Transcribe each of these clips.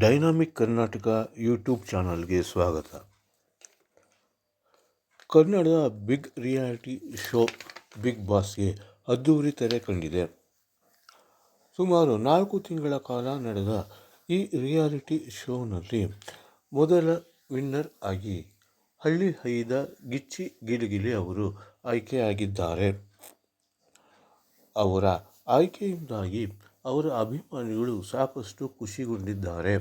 Dynamic Karnataka YouTube ಚಾನಲ್ಗೆ ಸ್ವಾಗತ. ಕನ್ನಡದ ಬಿಗ್ ರಿಯಾಲಿಟಿ ಶೋ ಬಿಗ್ ಬಾಸ್ಗೆ ಅದ್ದೂರಿ ತೆರೆ ಕಂಡಿದೆ. ಸುಮಾರು 4 ತಿಂಗಳ ಕಾಲ ನಡೆದ ಈ ರಿಯಾಲಿಟಿ ಶೋನಲ್ಲಿ ಮೊದಲ ವಿನ್ನರ್ ಆಗಿ ಹಳ್ಳಿ ಹೈದ ಗಿಚ್ಚಿ ಗಿಲಿಗಿಲಿ ಅವರು ಆಯ್ಕೆಯಾಗಿದ್ದಾರೆ. ಅವರ ಆಯ್ಕೆಯಿಂದಾಗಿ ಅವರ ಅಭಿಮಾನಿಗಳು ಸಾಕಷ್ಟು ಖುಷಿಗೊಂಡಿದ್ದಾರೆ.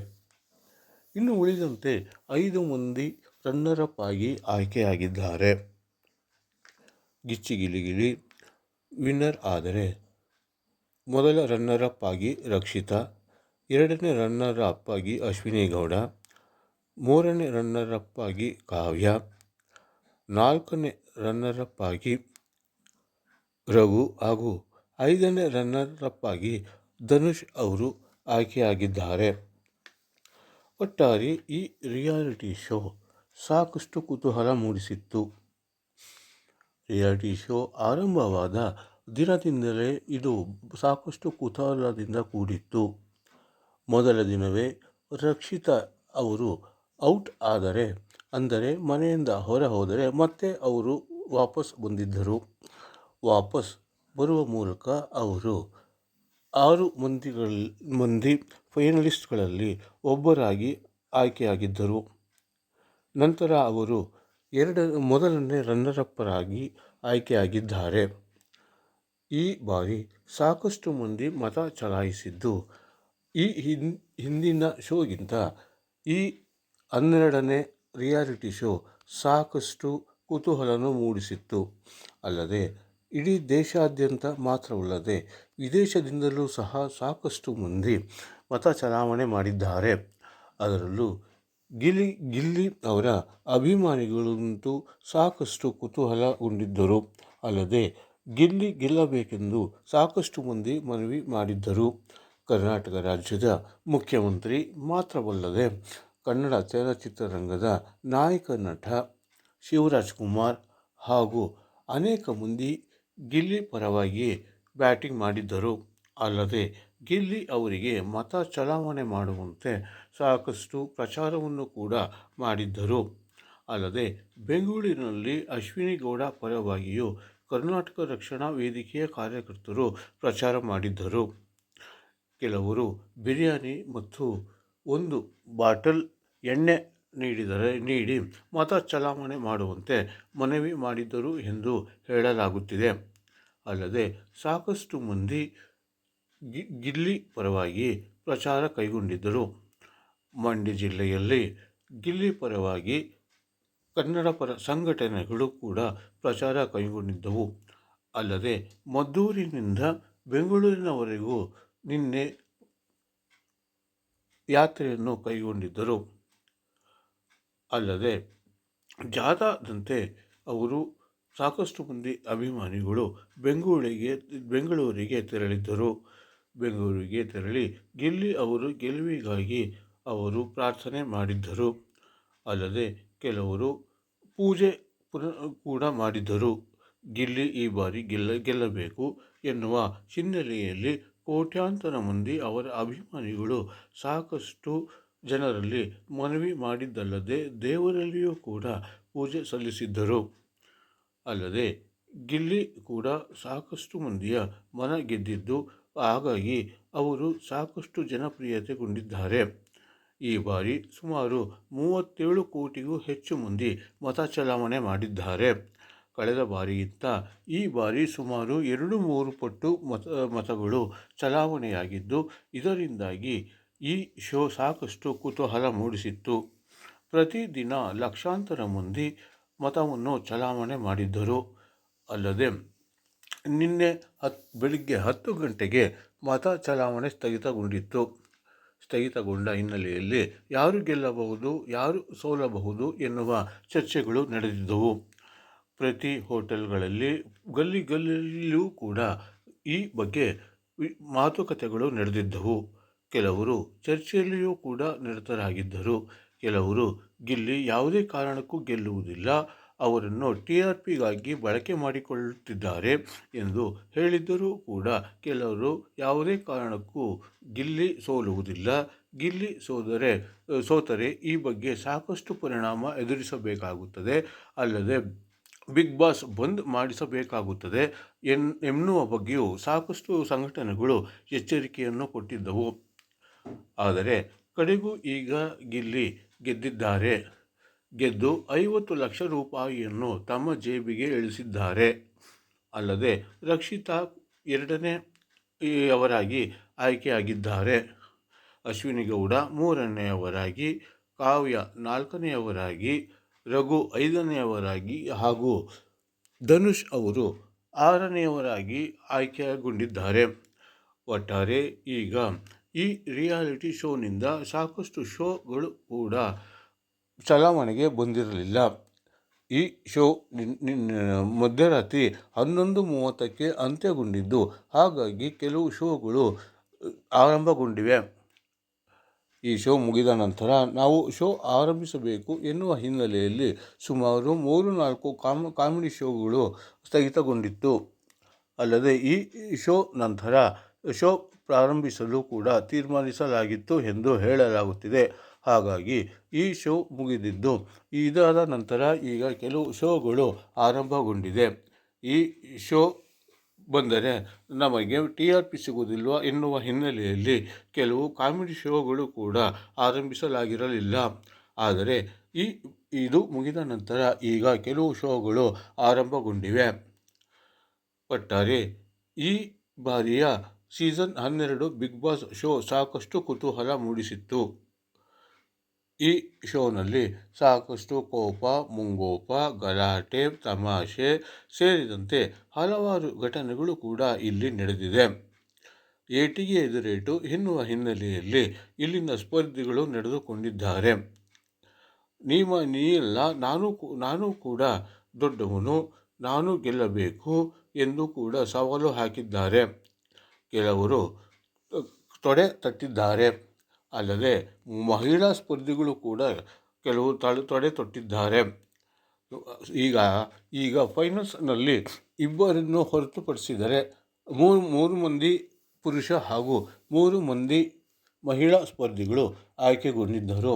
ಇನ್ನು ಉಳಿದಂತೆ 5 ಮಂದಿ ರನ್ನರ್ ಅಪ್ ಆಗಿ ಆಯ್ಕೆಯಾಗಿದ್ದಾರೆ. ಗಿಚ್ಚಿ ಗಿಲಿಗಿಲಿ ವಿನ್ನರ್ ಆದರೆ ಮೊದಲ ರನ್ನರ್ ಅಪ್ ಆಗಿ ರಕ್ಷಿತಾ, ಎರಡನೇ ರನ್ನರ್ ಅಪ್ ಆಗಿ ಅಶ್ವಿನಿ ಗೌಡ, ಮೂರನೇ ರನ್ನರ್ ಅಪ್ ಆಗಿ ಕಾವ್ಯ, ನಾಲ್ಕನೇ ರನ್ನರ್ ಅಪ್ ಆಗಿ ರಘು ಹಾಗೂ 5ನೇ ರನ್ನರ್ ಅಪ್ ಆಗಿ ಧನುಷ್ ಅವರು ಆಯ್ಕೆಯಾಗಿದ್ದಾರೆ. ಒಟ್ಟಾರೆ ಈ ರಿಯಾಲಿಟಿ ಶೋ ಸಾಕಷ್ಟು ಕುತೂಹಲ ಮೂಡಿಸಿತ್ತು. ರಿಯಾಲಿಟಿ ಶೋ ಆರಂಭವಾದ ದಿನದಿಂದಲೇ ಇದು ಸಾಕಷ್ಟು ಕುತೂಹಲದಿಂದ ಕೂಡಿತ್ತು. ಮೊದಲ ದಿನವೇ ರಕ್ಷಿತಾ ಅವರು ಔಟ್ ಆದರೆ, ಅಂದರೆ ಮನೆಯಿಂದ ಹೊರ ಹೋದರೆ ಮತ್ತೆ ಅವರು ವಾಪಸ್ ಬಂದಿದ್ದರು. ವಾಪಸ್ ಬರುವ ಮೂಲಕ ಅವರು 6 ಮಂದಿ ಫೈನಲಿಸ್ಟ್ಗಳಲ್ಲಿ ಒಬ್ಬರಾಗಿ ಆಯ್ಕೆಯಾಗಿದ್ದರು. ನಂತರ ಅವರು ಮೊದಲನೇ ರನ್ನರ್ ಅಪ್ ಆಗಿ ಆಯ್ಕೆಯಾಗಿದ್ದಾರೆ. ಈ ಬಾರಿ ಸಾಕಷ್ಟು ಮಂದಿ ಮತ ಚಲಾಯಿಸಿದ್ದು ಈ ಹಿಂದಿನ ಶೋಗಿಂತ ಈ 12ನೇ ರಿಯಾಲಿಟಿ ಶೋ ಸಾಕಷ್ಟು ಕುತೂಹಲವನ್ನು ಮೂಡಿಸಿತ್ತು. ಅಲ್ಲದೆ ಇಡೀ ದೇಶಾದ್ಯಂತ ಮಾತ್ರವಲ್ಲದೆ ವಿದೇಶದಿಂದಲೂ ಸಹ ಸಾಕಷ್ಟು ಮಂದಿ ಮತ ಚಲಾವಣೆ ಮಾಡಿದ್ದಾರೆ. ಅದರಲ್ಲೂ ಗಿಲ್ಲಿ ಅವರ ಅಭಿಮಾನಿಗಳಂತೂ ಸಾಕಷ್ಟು ಕುತೂಹಲಗೊಂಡಿದ್ದರು. ಅಲ್ಲದೆ ಗಿಲ್ಲಿ ಗೆಲ್ಲಬೇಕೆಂದು ಸಾಕಷ್ಟು ಮಂದಿ ಮನವಿ ಮಾಡಿದ್ದರು. ಕರ್ನಾಟಕ ರಾಜ್ಯದ ಮುಖ್ಯಮಂತ್ರಿ ಮಾತ್ರವಲ್ಲದೆ ಕನ್ನಡ ಚಲನಚಿತ್ರರಂಗದ ನಾಯಕ ನಟ ಶಿವರಾಜ್ಕುಮಾರ್ ಹಾಗೂ ಅನೇಕ ಮಂದಿ ಗಿಲ್ಲಿ ಪರವಾಗಿ ಬ್ಯಾಟಿಂಗ್ ಮಾಡಿದ್ದರು. ಅಲ್ಲದೆ ಗಿಲ್ಲಿ ಅವರಿಗೆ ಮತ ಚಲಾವಣೆ ಮಾಡುವಂತೆ ಸಾಕಷ್ಟು ಪ್ರಚಾರವನ್ನು ಕೂಡ ಮಾಡಿದ್ದರು. ಅಲ್ಲದೆ ಬೆಂಗಳೂರಿನಲ್ಲಿ ಅಶ್ವಿನಿ ಗೌಡ ಪರವಾಗಿಯೂ ಕರ್ನಾಟಕ ರಕ್ಷಣಾ ವೇದಿಕೆಯ ಕಾರ್ಯಕರ್ತರು ಪ್ರಚಾರ ಮಾಡಿದ್ದರು. ಕೆಲವರು ಬಿರಿಯಾನಿ ಮತ್ತು 1 ಬಾಟಲ್ ಎಣ್ಣೆ ನೀಡಿ ಮತ ಚಲಾವಣೆ ಮಾಡುವಂತೆ ಮನವಿ ಮಾಡಿದ್ದರು ಎಂದು ಹೇಳಲಾಗುತ್ತಿದೆ. ಅಲ್ಲದೆ ಸಾಕಷ್ಟು ಮಂದಿ ಗಿಲ್ಲಿ ಪರವಾಗಿ ಪ್ರಚಾರ ಕೈಗೊಂಡಿದ್ದರು. ಮಂಡ್ಯ ಜಿಲ್ಲೆಯಲ್ಲಿ ಗಿಲ್ಲಿ ಪರವಾಗಿ ಕನ್ನಡ ಪರ ಸಂಘಟನೆಗಳು ಕೂಡ ಪ್ರಚಾರ ಕೈಗೊಂಡಿದ್ದವು. ಅಲ್ಲದೆ ಮದ್ದೂರಿನಿಂದ ಬೆಂಗಳೂರಿನವರೆಗೂ ನಿನ್ನೆ ಯಾತ್ರೆಯನ್ನು ಕೈಗೊಂಡಿದ್ದರು. ಅಲ್ಲದೆ ಜಾಥಾದಂತೆ ಅವರು ಸಾಕಷ್ಟು ಮಂದಿ ಅಭಿಮಾನಿಗಳು ಬೆಂಗಳೂರಿಗೆ ತೆರಳಿದ್ದರು. ಬೆಂಗಳೂರಿಗೆ ತೆರಳಿ ಗಿಲ್ಲಿ ಅವರು ಗೆಲುವಿಗಾಗಿ ಅವರು ಪ್ರಾರ್ಥನೆ ಮಾಡಿದ್ದರು. ಅಲ್ಲದೆ ಕೆಲವರು ಪೂಜೆ ಕೂಡ ಮಾಡಿದ್ದರು. ಗಿಲ್ಲಿ ಈ ಬಾರಿ ಗೆಲ್ಲಬೇಕು ಎನ್ನುವ ಹಿನ್ನೆಲೆಯಲ್ಲಿ ಕೋಟ್ಯಾಂತರ ಮಂದಿ ಅವರ ಅಭಿಮಾನಿಗಳು ಸಾಕಷ್ಟು ಜನರಲ್ಲಿ ಮನವಿ ಮಾಡಿದ್ದಲ್ಲದೆ ದೇವರಲ್ಲಿಯೂ ಕೂಡ ಪೂಜೆ ಸಲ್ಲಿಸಿದ್ದರು. ಅಲ್ಲದೆ ಗಿಲ್ಲಿ ಕೂಡ ಸಾಕಷ್ಟು ಮಂದಿಯ ಮನ ಗೆದ್ದಿದ್ದು ಹಾಗಾಗಿ ಅವರು ಸಾಕಷ್ಟು ಜನಪ್ರಿಯತೆಗೊಂಡಿದ್ದಾರೆ. ಈ ಬಾರಿ ಸುಮಾರು 37 ಕೋಟಿಗೂ ಹೆಚ್ಚು ಮಂದಿ ಮತ ಚಲಾವಣೆ ಮಾಡಿದ್ದಾರೆ. ಕಳೆದ ಬಾರಿಗಿಂತ ಈ ಬಾರಿ ಸುಮಾರು 2-3 ಪಟ್ಟು ಮತಗಳು ಚಲಾವಣೆಯಾಗಿದ್ದು ಇದರಿಂದಾಗಿ ಈ ಶೋ ಸಾಕಷ್ಟು ಕುತೂಹಲ ಮೂಡಿಸಿತ್ತು. ಪ್ರತಿದಿನ ಲಕ್ಷಾಂತರ ಮಂದಿ ಮತವನ್ನು ಚಲಾವಣೆ ಮಾಡಿದ್ದರು. ಅಲ್ಲದೆ ನಿನ್ನೆ ಬೆಳಿಗ್ಗೆ 10 ಗಂಟೆಗೆ ಮತ ಚಲಾವಣೆ ಸ್ಥಗಿತಗೊಂಡಿತ್ತು. ಸ್ಥಗಿತಗೊಂಡ ಹಿನ್ನೆಲೆಯಲ್ಲಿ ಯಾರು ಗೆಲ್ಲಬಹುದು, ಯಾರು ಸೋಲಬಹುದು ಎನ್ನುವ ಚರ್ಚೆಗಳು ನಡೆದಿದ್ದವು. ಪ್ರತಿ ಹೋಟೆಲ್ಗಳಲ್ಲಿ ಗಲ್ಲಿಯೂ ಕೂಡ ಈ ಬಗ್ಗೆ ಮಾತುಕತೆಗಳು ನಡೆದಿದ್ದವು. ಕೆಲವರು ಚರ್ಚೆಯಲ್ಲಿಯೂ ಕೂಡ ನಿರತರಾಗಿದ್ದರು. ಕೆಲವರು ಗಿಲ್ಲಿ ಯಾವುದೇ ಕಾರಣಕ್ಕೂ ಗೆಲ್ಲುವುದಿಲ್ಲ, ಅವರನ್ನು TRPಗಾಗಿ ಬಳಕೆ ಮಾಡಿಕೊಳ್ಳುತ್ತಿದ್ದಾರೆ ಎಂದು ಹೇಳಿದ್ದರೂ ಕೂಡ ಕೆಲವರು ಯಾವುದೇ ಕಾರಣಕ್ಕೂ ಗಿಲ್ಲಿ ಸೋಲುವುದಿಲ್ಲ, ಗಿಲ್ಲಿ ಸೋತರೆ ಈ ಬಗ್ಗೆ ಸಾಕಷ್ಟು ಪರಿಣಾಮ ಎದುರಿಸಬೇಕಾಗುತ್ತದೆ, ಅಲ್ಲದೆ ಬಿಗ್ ಬಾಸ್ ಬಂದ್ ಮಾಡಿಸಬೇಕಾಗುತ್ತದೆ ಎನ್ನುವ ಬಗ್ಗೆಯೂ ಸಾಕಷ್ಟು ಸಂಘಟನೆಗಳು ಎಚ್ಚರಿಕೆಯನ್ನು ಕೊಟ್ಟಿದ್ದವು. ಆದರೆ ಕಡೆಗೂ ಈಗ ಗಿಲ್ಲಿ ಗೆದ್ದು 50 ಲಕ್ಷ ರೂಪಾಯಿಯನ್ನು ತಮ್ಮ ಜೇಬಿಗೆ ಇಳಿಸಿದ್ದಾರೆ. ಅಲ್ಲದೆ ರಕ್ಷಿತಾ 2ನೇಯವರಾಗಿ ಆಯ್ಕೆಯಾಗಿದ್ದಾರೆ, ಅಶ್ವಿನಿ ಗೌಡ 3ನೇಯವರಾಗಿ, ಕಾವ್ಯ 4ನೇಯವರಾಗಿ, ರಘು 5ನೇಯವರಾಗಿ ಹಾಗೂ ಧನುಷ್ ಅವರು 6ನೇಯವರಾಗಿ ಆಯ್ಕೆಗೊಂಡಿದ್ದಾರೆ. ಒಟ್ಟಾರೆ ಈಗ ಈ ರಿಯಾಲಿಟಿ ಶೋನಿಂದ ಸಾಕಷ್ಟು ಶೋಗಳು ಕೂಡ ಚಲಾವಣೆಗೆ ಬಂದಿರಲಿಲ್ಲ. ಈ ಶೋ ಮಧ್ಯರಾತ್ರಿ 11:30ಕ್ಕೆ ಅಂತ್ಯಗೊಂಡಿದ್ದು, ಹಾಗಾಗಿ ಕೆಲವು ಶೋಗಳು ಆರಂಭಗೊಂಡಿವೆ. ಈ ಶೋ ಮುಗಿದ ನಂತರ ನಾವು ಶೋ ಆರಂಭಿಸಬೇಕು ಎನ್ನುವ ಹಿನ್ನೆಲೆಯಲ್ಲಿ ಸುಮಾರು 3-4 ಕಾಮಿಡಿ ಶೋಗಳು ಸ್ಥಗಿತಗೊಂಡಿತ್ತು. ಅಲ್ಲದೆ ಈ ಶೋ ನಂತರ ಶೋ ಪ್ರಾರಂಭಿಸಲು ಕೂಡ ತೀರ್ಮಾನಿಸಲಾಗಿತ್ತು ಎಂದು ಹೇಳಲಾಗುತ್ತಿದೆ. ಹಾಗಾಗಿ ಈ ಶೋ ಮುಗಿದಿದ್ದು, ಇದಾದ ನಂತರ ಈಗ ಕೆಲವು ಶೋಗಳು ಆರಂಭಗೊಂಡಿದೆ. ಈ ಶೋ ಬಂದರೆ ನಮಗೆ TRP ಸಿಗುವುದಿಲ್ವ ಎನ್ನುವ ಹಿನ್ನೆಲೆಯಲ್ಲಿ ಕೆಲವು ಕಾಮಿಡಿ ಶೋಗಳು ಕೂಡ ಆರಂಭಿಸಲಾಗಿರಲಿಲ್ಲ. ಆದರೆ ಇದು ಮುಗಿದ ನಂತರ ಈಗ ಕೆಲವು ಶೋಗಳು ಆರಂಭಗೊಂಡಿವೆ. ಒಟ್ಟಾರೆ ಈ ಬಾರಿಯ ಸೀಸನ್ 12 ಬಿಗ್ ಬಾಸ್ ಶೋ ಸಾಕಷ್ಟು ಕುತೂಹಲ ಮೂಡಿಸಿತ್ತು. ಈ ಶೋನಲ್ಲಿ ಸಾಕಷ್ಟು ಕೋಪ, ಮುಂಗೋಪ, ಗಲಾಟೆ, ತಮಾಷೆ ಸೇರಿದಂತೆ ಹಲವಾರು ಘಟನೆಗಳು ಕೂಡ ಇಲ್ಲಿ ನಡೆದಿದೆ. ಏಟಿಗೆ ಎದುರೇಟು ಎನ್ನುವ ಹಿನ್ನೆಲೆಯಲ್ಲಿ ಇಲ್ಲಿನ ಸ್ಪರ್ಧಿಗಳು ನಡೆದುಕೊಂಡಿದ್ದಾರೆ. ನೀಯಲ್ಲ, ನಾನು ಕೂಡ ದೊಡ್ಡವನು, ನಾನು ಗೆಲ್ಲಬೇಕು ಎಂದು ಕೂಡ ಸವಾಲು ಹಾಕಿದ್ದಾರೆ. ಕೆಲವರು ತೊಡೆ ತಟ್ಟಿದ್ದಾರೆ. ಅಲ್ಲದೆ ಮಹಿಳಾ ಸ್ಪರ್ಧಿಗಳು ಕೂಡ ಕೆಲವು ತೊಡೆ ತೊಟ್ಟಿದ್ದಾರೆ. ಈಗ ಫೈನಲ್ಸ್ನಲ್ಲಿ ಇಬ್ಬರನ್ನು ಹೊರತುಪಡಿಸಿದರೆ 3 ಮಂದಿ ಪುರುಷ ಹಾಗೂ 3 ಮಂದಿ ಮಹಿಳಾ ಸ್ಪರ್ಧಿಗಳು ಆಯ್ಕೆಗೊಂಡಿದ್ದರು.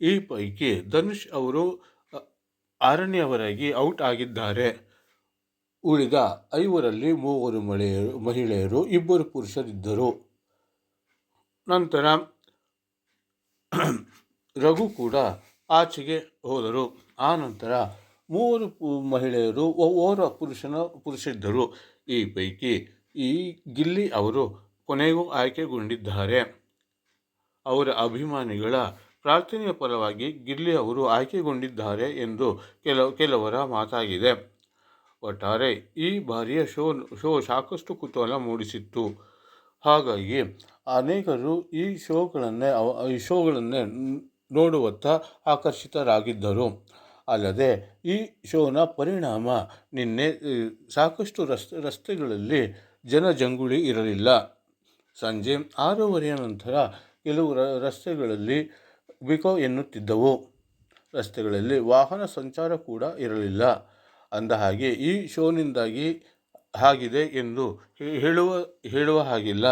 ಈ ಪೈಕಿ ಧನುಷ್ ಅವರು 6ನೇಯವರಾಗಿ ಔಟ್ ಆಗಿದ್ದಾರೆ. ಉಳಿದ 5ರಲ್ಲಿ 3 ಮಹಿಳೆಯರು, 2 ಪುರುಷರಿದ್ದರು. ನಂತರ ರಘು ಕೂಡ ಆಚೆಗೆ ಹೋದರು. ಆ ನಂತರ 3 ಮಹಿಳೆಯರು, ಓರ್ವ ಪುರುಷರಿದ್ದರು. ಈ ಪೈಕಿ ಗಿಲ್ಲಿ ಅವರು ಕೊನೆಗೂ ಆಯ್ಕೆಗೊಂಡಿದ್ದಾರೆ. ಅವರ ಅಭಿಮಾನಿಗಳ ಪ್ರಾರ್ಥನೆಯ ಫಲವಾಗಿ ಗಿಲ್ಲಿ ಅವರು ಆಯ್ಕೆಗೊಂಡಿದ್ದಾರೆ ಎಂದು ಕೆಲವರ ಮಾತಾಗಿದೆ. ಒಟ್ಟಾರೆ ಈ ಬಾರಿಯ ಶೋ ಸಾಕಷ್ಟು ಕುತೂಹಲ ಮೂಡಿಸಿತ್ತು. ಹಾಗಾಗಿ ಅನೇಕರು ಈ ಶೋಗಳನ್ನೇ ನೋಡುವತ್ತ ಆಕರ್ಷಿತರಾಗಿದ್ದರು. ಅಲ್ಲದೆ ಈ ಶೋನ ಪರಿಣಾಮ ನಿನ್ನೆ ಸಾಕಷ್ಟು ರಸ್ತೆಗಳಲ್ಲಿ ಜನಜಂಗುಳಿ ಇರಲಿಲ್ಲ. ಸಂಜೆ 6:30 ನಂತರ ಕೆಲವು ರಸ್ತೆಗಳಲ್ಲಿ ಬಿಕೋ ಎನ್ನುತ್ತಿದ್ದವು. ರಸ್ತೆಗಳಲ್ಲಿ ವಾಹನ ಸಂಚಾರ ಕೂಡ ಇರಲಿಲ್ಲ. ಅಂದಹಾಗೆ ಈ ಶೋನಿಂದಾಗಿ ಆಗಿದೆ ಎಂದು ಹೇಳುವ ಹಾಗಿಲ್ಲ.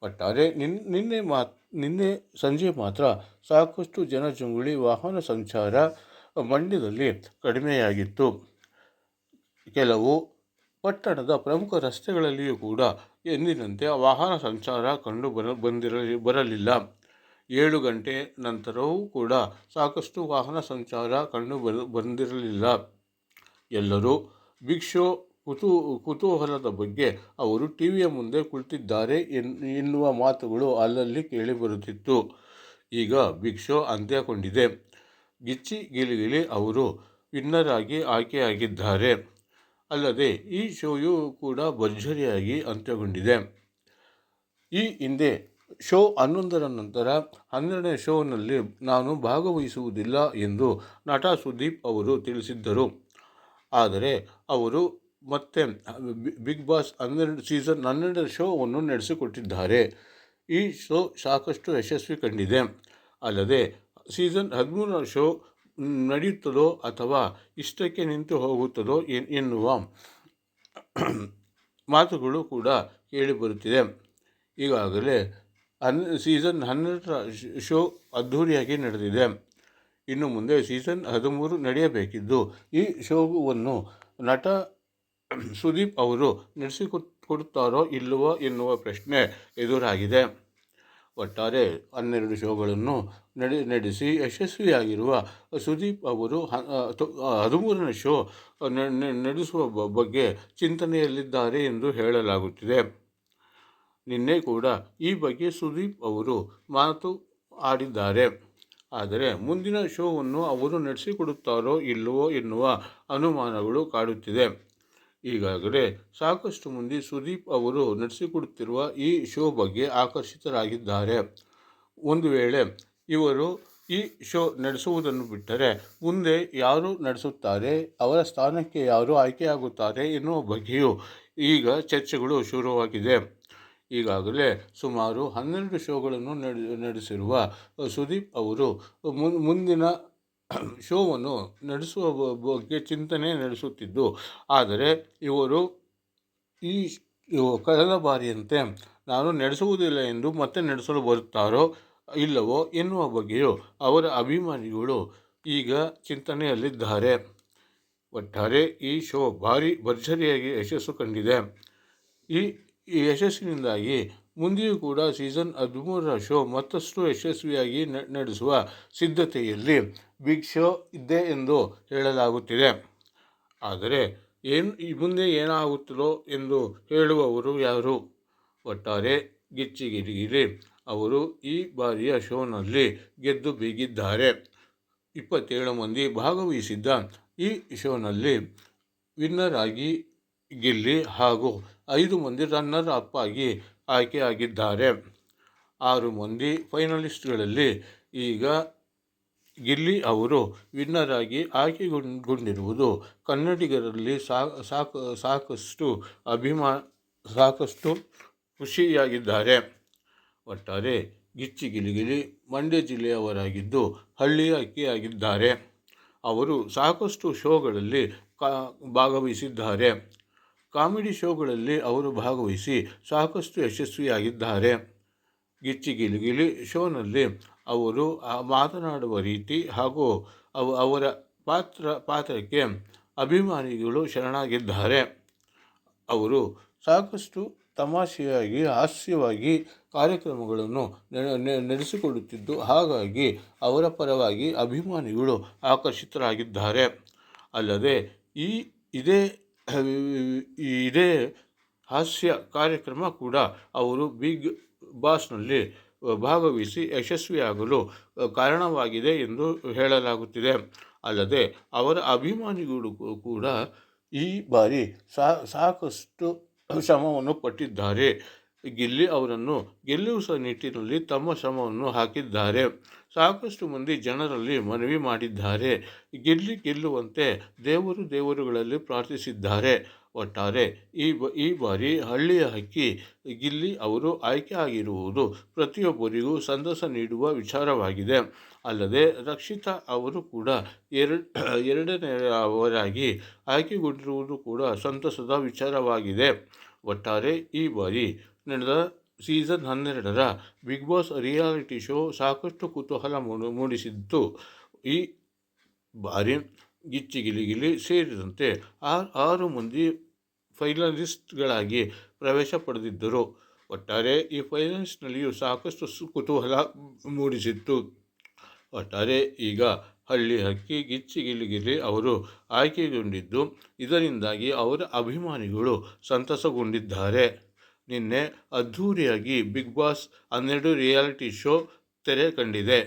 ಒಟ್ಟಾರೆ ನಿನ್ನೆ ಸಂಜೆ ಮಾತ್ರ ಸಾಕಷ್ಟು ಜನಜಂಗುಳಿ, ವಾಹನ ಸಂಚಾರ ಮಂಡ್ಯದಲ್ಲಿ ಕಡಿಮೆಯಾಗಿತ್ತು. ಕೆಲವು ಪಟ್ಟಣದ ಪ್ರಮುಖ ರಸ್ತೆಗಳಲ್ಲಿಯೂ ಕೂಡ ಎಂದಿನಂತೆ ವಾಹನ ಸಂಚಾರ ಕಂಡು ಬರಲಿಲ್ಲ. 7 ಗಂಟೆ ನಂತರವೂ ಕೂಡ ಸಾಕಷ್ಟು ವಾಹನ ಸಂಚಾರ ಕಂಡು ಬಂದಿರಲಿಲ್ಲ. ಎಲ್ಲರೂ ಬಿಗ್ ಶೋ ಕುತೂಹಲದ ಬಗ್ಗೆ ಅವರು ಟಿವಿಯ ಮುಂದೆ ಕುಳಿತಿದ್ದಾರೆ ಎನ್ನುವ ಮಾತುಗಳು ಅಲ್ಲಲ್ಲಿ ಕೇಳಿಬರುತ್ತಿತ್ತು. ಈಗ ಬಿಗ್ ಶೋ ಅಂತ್ಯಗೊಂಡಿದೆ. ಗಿಚ್ಚಿ ಗಿಲಿಗಿಲಿ ಅವರು ವಿನ್ನರ್ ಆಗಿ ಆಯ್ಕೆಯಾಗಿದ್ದಾರೆ. ಅಲ್ಲದೆ ಈ ಶೋಯು ಕೂಡ ಭರ್ಜರಿಯಾಗಿ ಅಂತ್ಯಗೊಂಡಿದೆ. ಈ ಹಿಂದೆ ಶೋ 11ರ ನಂತರ 12ನೇ ಶೋನಲ್ಲಿ ನಾನು ಭಾಗವಹಿಸುವುದಿಲ್ಲ ಎಂದು ನಟ ಸುದೀಪ್ ಅವರು ತಿಳಿಸಿದ್ದರು. ಆದರೆ ಅವರು ಮತ್ತೆ ಬಿಗ್ ಬಾಸ್ ಸೀಸನ್ 12 ಶೋವನ್ನು ನಡೆಸಿಕೊಟ್ಟಿದ್ದಾರೆ. ಈ ಶೋ ಸಾಕಷ್ಟು ಯಶಸ್ವಿ ಕಂಡಿದೆ. ಅಲ್ಲದೆ ಸೀಸನ್ 13ರ ಶೋ ನಡೆಯುತ್ತದೋ ಅಥವಾ ಇಷ್ಟಕ್ಕೆ ನಿಂತು ಹೋಗುತ್ತದೋ ಎನ್ನುವ ಮಾತುಗಳು ಕೂಡ ಕೇಳಿಬರುತ್ತಿದೆ. ಈಗಾಗಲೇ ಸೀಸನ್ 12ರ ಶೋ ಅದ್ಧೂರಿಯಾಗಿ ನಡೆದಿದೆ. ಇನ್ನು ಮುಂದೆ ಸೀಸನ್ 13 ನಡೆಯಬೇಕಿದ್ದು, ಈ ಶೋವನ್ನು ನಟ ಸುದೀಪ್ ಅವರು ನಡೆಸಿಕೊಡುತ್ತಾರೋ ಇಲ್ಲವೋ ಎನ್ನುವ ಪ್ರಶ್ನೆ ಎದುರಾಗಿದೆ. ಒಟ್ಟಾರೆ 12 ಶೋಗಳನ್ನು ನಡೆಸಿ ಯಶಸ್ವಿಯಾಗಿರುವ ಸುದೀಪ್ ಅವರು 13ನೇ ಶೋ ನಡೆಸುವ ಬಗ್ಗೆ ಚಿಂತನೆಯಲ್ಲಿದ್ದಾರೆ ಎಂದು ಹೇಳಲಾಗುತ್ತಿದೆ. ನಿನ್ನೆ ಕೂಡ ಈ ಬಗ್ಗೆ ಸುದೀಪ್ ಅವರು ಮಾತು ಆಡಿದ್ದಾರೆ. ಆದರೆ ಮುಂದಿನ ಶೋವನ್ನು ಅವರು ನಡೆಸಿಕೊಡುತ್ತಾರೋ ಇಲ್ಲವೋ ಎನ್ನುವ ಅನುಮಾನಗಳು ಕಾಡುತ್ತಿದೆ. ಈಗಾಗಲೇ ಸಾಕಷ್ಟು ಮಂದಿ ಸುದೀಪ್ ಅವರು ನಡೆಸಿಕೊಡುತ್ತಿರುವ ಈ ಶೋ ಬಗ್ಗೆ ಆಕರ್ಷಿತರಾಗಿದ್ದಾರೆ. ಒಂದು ವೇಳೆ ಇವರು ಈ ಶೋ ನಡೆಸುವುದನ್ನು ಬಿಟ್ಟರೆ ಮುಂದೆ ಯಾರು ನಡೆಸುತ್ತಾರೆ, ಅವರ ಸ್ಥಾನಕ್ಕೆ ಯಾರು ಆಯ್ಕೆಯಾಗುತ್ತಾರೆ ಎನ್ನುವ ಬಗ್ಗೆಯೂ ಈಗ ಚರ್ಚೆಗಳು ಶುರುವಾಗಿದೆ. ಈಗಾಗಲೇ ಸುಮಾರು 12 ಶೋಗಳನ್ನು ನಡೆಸಿರುವ ಸುದೀಪ್ ಅವರು ಮುಂದಿನ ಶೋವನ್ನು ನಡೆಸುವ ಬಗ್ಗೆ ಚಿಂತನೆ ನಡೆಸುತ್ತಿದ್ದು, ಆದರೆ ಇವರು ಈ ಕಳೆದ ಬಾರಿಯಂತೆ ನಾನು ನಡೆಸುವುದಿಲ್ಲ ಎಂದು ಮತ್ತೆ ನಡೆಸಲು ಬರುತ್ತಾರೋ ಇಲ್ಲವೋ ಎನ್ನುವ ಬಗ್ಗೆಯೂ ಅವರ ಅಭಿಮಾನಿಗಳು ಈಗ ಚಿಂತನೆಯಲ್ಲಿದ್ದಾರೆ. ಒಟ್ಟಾರೆ ಈ ಶೋ ಭಾರಿ ಭರ್ಜರಿಯಾಗಿ ಯಶಸ್ಸು ಕಂಡಿದೆ. ಈ ಯಶಸ್ಸಿನಿಂದಾಗಿ ಮುಂದೆಯೂ ಕೂಡ ಸೀಸನ್ 13ರ ಶೋ ಮತ್ತಷ್ಟು ಯಶಸ್ವಿಯಾಗಿ ನಡೆಸುವ ಸಿದ್ಧತೆಯಲ್ಲಿ ಬಿಗ್ ಶೋ ಇದೆ ಎಂದು ಹೇಳಲಾಗುತ್ತಿದೆ. ಆದರೆ ಮುಂದೆ ಏನಾಗುತ್ತದೋ ಎಂದು ಹೇಳುವವರು ಯಾರು? ಒಟ್ಟಾರೆ ಗಿಚ್ಚಿಗಿಲಿ ಅವರು ಈ ಬಾರಿಯ ಶೋನಲ್ಲಿ ಗೆದ್ದು ಬೀಗಿದ್ದಾರೆ. 27 ಮಂದಿ ಭಾಗವಹಿಸಿದ್ದ ಈ ಶೋನಲ್ಲಿ ವಿನ್ನರ್ ಆಗಿ ಗಿಲ್ಲಿ ಹಾಗೂ 5 ಮಂದಿ ರನ್ನರ್ ಅಪ್ ಆಗಿ ಆಯ್ಕೆಯಾಗಿದ್ದಾರೆ. 6 ಮಂದಿ ಫೈನಲಿಸ್ಟ್ಗಳಲ್ಲಿ ಈಗ ಗಿಲ್ಲಿ ಅವರು ವಿನ್ನರ್ ಆಗಿ ಆಯ್ಕೆಗೊಂಡಿರುವುದು ಕನ್ನಡಿಗರಲ್ಲಿ ಸಾಕಷ್ಟು ಖುಷಿಯಾಗಿದ್ದಾರೆ. ಒಟ್ಟಾರೆ ಗಿಚ್ಚಿಗಿಲಿ ಮಂಡ್ಯ ಜಿಲ್ಲೆಯವರಾಗಿದ್ದು ಹಳ್ಳಿಯ ಅಕ್ಕಿಯಾಗಿದ್ದಾರೆ. ಅವರು ಸಾಕಷ್ಟು ಶೋಗಳಲ್ಲಿ ಭಾಗವಹಿಸಿದ್ದಾರೆ. ಕಾಮಿಡಿ ಶೋಗಳಲ್ಲಿ ಅವರು ಭಾಗವಹಿಸಿ ಸಾಕಷ್ಟು ಯಶಸ್ವಿಯಾಗಿದ್ದಾರೆ. ಗಿಚ್ಚಿಗಿಲಿ ಶೋನಲ್ಲಿ ಅವರು ಮಾತನಾಡುವ ರೀತಿ ಹಾಗೂ ಅವರ ಪಾತ್ರಕ್ಕೆ ಅಭಿಮಾನಿಗಳು ಶರಣಾಗಿದ್ದಾರೆ. ಅವರು ಸಾಕಷ್ಟು ತಮಾಷೆಯಾಗಿ ಹಾಸ್ಯವಾಗಿ ಕಾರ್ಯಕ್ರಮಗಳನ್ನು ನಡೆಸಿಕೊಡುತ್ತಿದ್ದು, ಹಾಗಾಗಿ ಅವರ ಪರವಾಗಿ ಅಭಿಮಾನಿಗಳು ಆಕರ್ಷಿತರಾಗಿದ್ದಾರೆ. ಅಲ್ಲದೆ ಇದೇ ಹಾಸ್ಯ ಕಾರ್ಯಕ್ರಮ ಕೂಡ ಅವರು ಬಿಗ್ ಬಾಸ್ನಲ್ಲಿ ಭಾಗವಹಿಸಿ ಯಶಸ್ವಿಯಾಗಲು ಕಾರಣವಾಗಿದೆ ಎಂದು ಹೇಳಲಾಗುತ್ತಿದೆ. ಅಲ್ಲದೆ ಅವರ ಅಭಿಮಾನಿಗಳು ಕೂಡ ಈ ಬಾರಿ ಸಾಕಷ್ಟು ಶ್ರಮವನ್ನು ಪಟ್ಟಿದ್ದಾರೆ. ಗಿಲ್ಲಿ ಅವರನ್ನು ಗೆಲ್ಲಿಸುವ ನಿಟ್ಟಿನಲ್ಲಿ ತಮ್ಮ ಶ್ರಮವನ್ನು ಹಾಕಿದ್ದಾರೆ. ಸಾಕಷ್ಟು ಮಂದಿ ಜನರಲ್ಲಿ ಮನವಿ ಮಾಡಿದ್ದಾರೆ. ಗೆಲ್ಲುವಂತೆ ದೇವರುಗಳಲ್ಲಿ ಪ್ರಾರ್ಥಿಸಿದ್ದಾರೆ. ಒಟ್ಟಾರೆ ಈ ಬಾರಿ ಹಳ್ಳಿಯ ಹಕ್ಕಿ ಗಿಲ್ಲಿ ಅವರು ಆಯ್ಕೆ ಆಗಿರುವುದು ಪ್ರತಿಯೊಬ್ಬರಿಗೂ ಸಂತಸ ನೀಡುವ ವಿಚಾರವಾಗಿದೆ. ಅಲ್ಲದೆ ರಕ್ಷಿತಾ ಅವರು ಕೂಡ ಎರಡನೆಯವರಾಗಿ ಆಯ್ಕೆಗೊಂಡಿರುವುದು ಕೂಡ ಸಂತಸದ ವಿಚಾರವಾಗಿದೆ. ಒಟ್ಟಾರೆ ಈ ಬಾರಿ ನಡೆದ ಸೀಸನ್ 12ರ ಬಿಗ್ ಬಾಸ್ ರಿಯಾಲಿಟಿ ಶೋ ಸಾಕಷ್ಟು ಕುತೂಹಲ ಮೂಡಿಸಿದ್ದು, ಈ ಬಾರಿ ಗಿಚ್ಚಿಗಿಲಿ ಸೇರಿದಂತೆ 6 ಮಂದಿ ಫೈನಲಿಸ್ಟ್ಗಳಾಗಿ ಪ್ರವೇಶ ಪಡೆದಿದ್ದರು. ಒಟ್ಟಾರೆ ಈ ಫೈನಲಿಸ್ಟ್ನಲ್ಲಿಯೂ ಸಾಕಷ್ಟು ಕುತೂಹಲ ಮೂಡಿಸಿತ್ತು. ಒಟ್ಟಾರೆ ಈಗ ಹಳ್ಳಿ ಹಕ್ಕಿ ಗಿಚ್ಚಿಗಿಲಿ ಅವರು ಆಯ್ಕೆಗೊಂಡಿದ್ದು, ಇದರಿಂದಾಗಿ ಅವರ ಅಭಿಮಾನಿಗಳು ಸಂತಸಗೊಂಡಿದ್ದಾರೆ. ನಿನ್ನೆ ಅದ್ಧೂರಿಯಾಗಿ ಬಿಗ್ ಬಾಸ್ 12 ರಿಯಾಲಿಟಿ ಶೋ ತೆರೆ ಕಂಡಿದೆ.